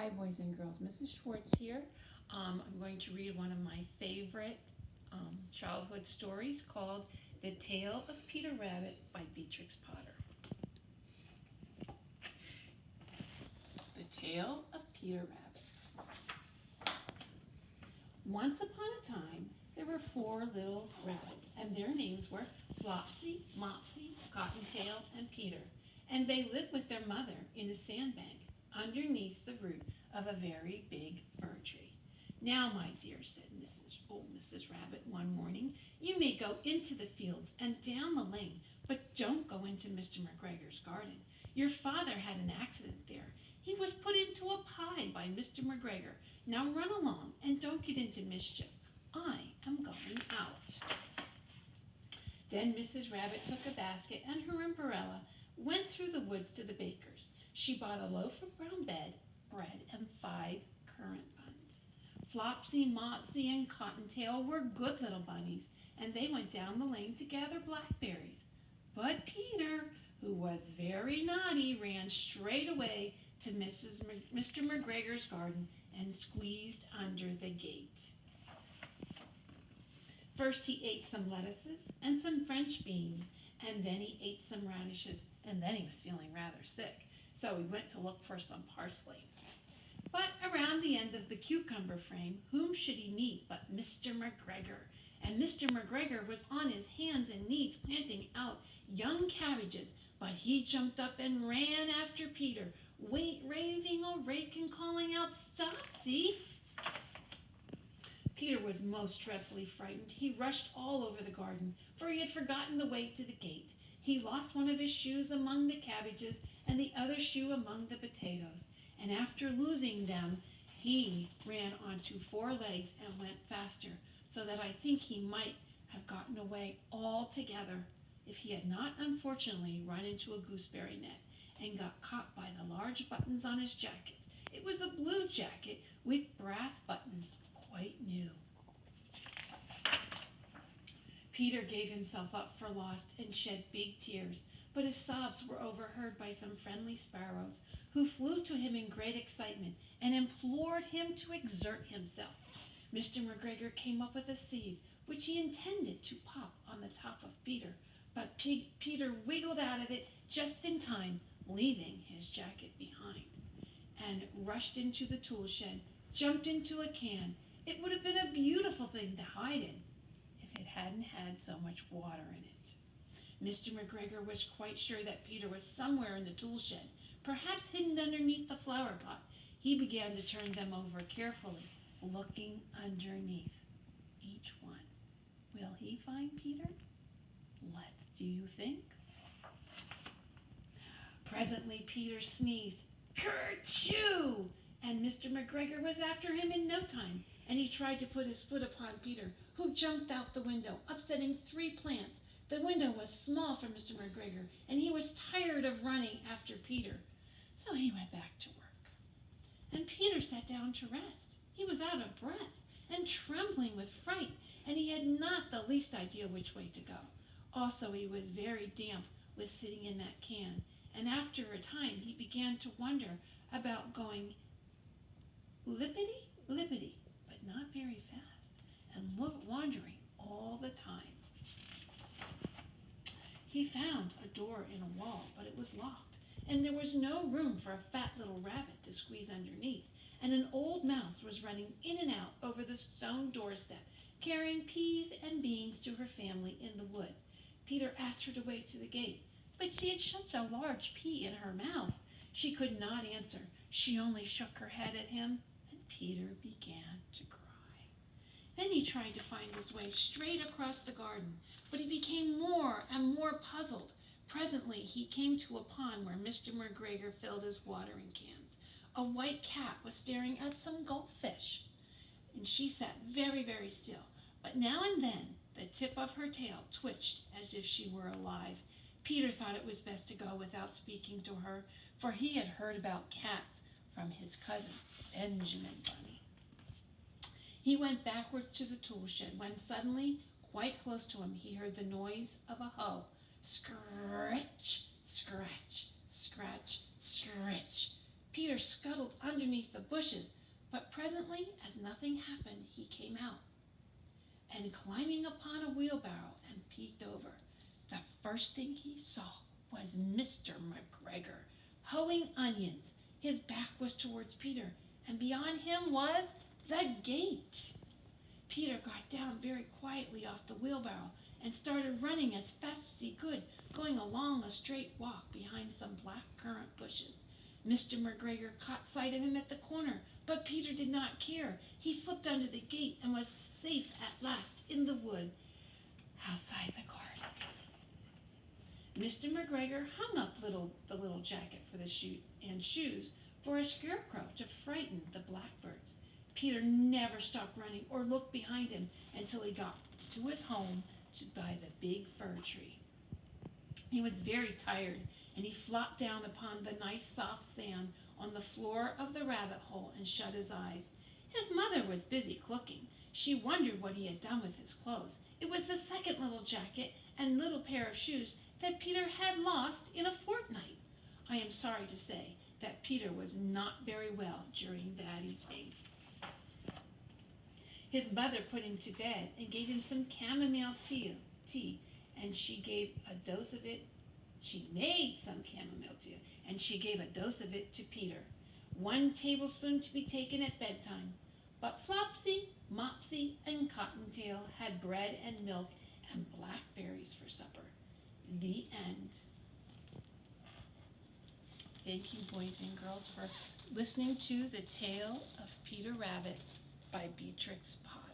Hi, boys and girls. Mrs. Schwartz here. I'm going to read one of my favorite childhood stories called The Tale of Peter Rabbit by Beatrix Potter. The Tale of Peter Rabbit. Once upon a time, there were 4 little rabbits, and their names were Flopsy, Mopsy, Cottontail, and Peter. And they lived with their mother in a sandbank underneath the root of a very big fir tree. Now, my dear, said Mrs. Rabbit one morning, you may go into the fields and down the lane, but don't go into Mr. McGregor's garden. Your father had an accident there. He was put into a pie by Mr. McGregor. Now run along and don't get into mischief. I am going out. Then Mrs. Rabbit took a basket and her umbrella, went through the woods to the baker's. She bought a loaf of brown bread and 5 currant buns. Flopsy, Mopsy, and Cottontail were good little bunnies, and they went down the lane to gather blackberries. But Peter, who was very naughty, ran straight away to Mr. McGregor's garden and squeezed under the gate. First he ate some lettuces and some French beans, and then he ate some radishes, and then he was feeling rather sick. So he went to look for some parsley. But around the end of the cucumber frame, whom should he meet but Mr. McGregor? And Mr. McGregor was on his hands and knees planting out young cabbages, but he jumped up and ran after Peter, waving a rake and calling out, "Stop, thief!" Peter was most dreadfully frightened. He rushed all over the garden, for he had forgotten the way to the gate. He lost one of his shoes among the cabbages and the other shoe among the potatoes. And after losing them, he ran onto 4 legs and went faster, so that I think he might have gotten away altogether if he had not unfortunately run into a gooseberry net and got caught by the large buttons on his jacket. It was a blue jacket with brass buttons, quite new. Peter gave himself up for lost and shed big tears, but his sobs were overheard by some friendly sparrows, who flew to him in great excitement and implored him to exert himself. Mr. McGregor came up with a sieve, which he intended to pop on the top of Peter, but Peter wiggled out of it just in time, leaving his jacket behind, and rushed into the tool shed, jumped into a can. It would have been a beautiful thing to hide in if it hadn't had so much water in it. Mr. McGregor was quite sure that Peter was somewhere in the tool shed, perhaps hidden underneath the flower pot. He began to turn them over carefully, looking underneath each one. Will he find Peter? Do you think? Presently Peter sneezed, "Kerchoo!" and Mr. McGregor was after him in no time, and he tried to put his foot upon Peter, who jumped out the window, upsetting 3 plants. The window was small for Mr. McGregor, and he was tired of running after Peter, so he went back to work. And Peter sat down to rest. He was out of breath and trembling with fright, and he had not the least idea which way to go. Also, he was very damp with sitting in that can, and after a time he began to wonder about going lippity, but not very fast, and wandering all the time. He found a door in a wall, but it was locked, and there was no room for a fat little rabbit to squeeze underneath, and an old mouse was running in and out over the stone doorstep, carrying peas and beans to her family in the wood. Peter asked her to wait to the gate, but she had such a large pea in her mouth. She could not answer. She only shook her head at him, and Peter began to cry. Then he tried to find his way straight across the garden, but he became more and more puzzled. Presently he came to a pond where Mr. McGregor filled his watering cans. A white cat was staring at some goldfish, and she sat very, very still, but now and then the tip of her tail twitched as if she were alive. Peter thought it was best to go without speaking to her, for he had heard about cats from his cousin, Benjamin Bunny. He went backwards to the tool shed when suddenly, quite close to him, he heard the noise of a hoe. Scratch, scratch, scratch, scratch. Peter scuttled underneath the bushes, but presently, as nothing happened, he came out, and climbing upon a wheelbarrow and peeked over. The first thing he saw was Mr. McGregor hoeing onions. His back was towards Peter, and beyond him was the gate. Peter got down very quietly off the wheelbarrow and started running as fast as he could, going along a straight walk behind some black currant bushes. Mr. McGregor caught sight of him at the corner, but Peter did not care. He slipped under the gate and was safe at last in the wood outside the garden. Mr. McGregor hung up the little jacket for the shoes for a scarecrow to frighten the blackbirds. Peter never stopped running or looked behind him until he got to his home by the big fir tree. He was very tired, and he flopped down upon the nice soft sand on the floor of the rabbit hole and shut his eyes. His mother was busy cooking. She wondered what he had done with his clothes. It was the second little jacket and little pair of shoes that Peter had lost in a fortnight. I am sorry to say that Peter was not very well during that evening. His mother put him to bed and gave him some chamomile tea, and she gave a dose of it. She made some chamomile tea, and she gave a dose of it to Peter. 1 tablespoon to be taken at bedtime. But Flopsy, Mopsy, and Cottontail had bread and milk and blackberries for supper. The end. Thank you, boys and girls, for listening to The Tale of Peter Rabbit by Beatrix Potter.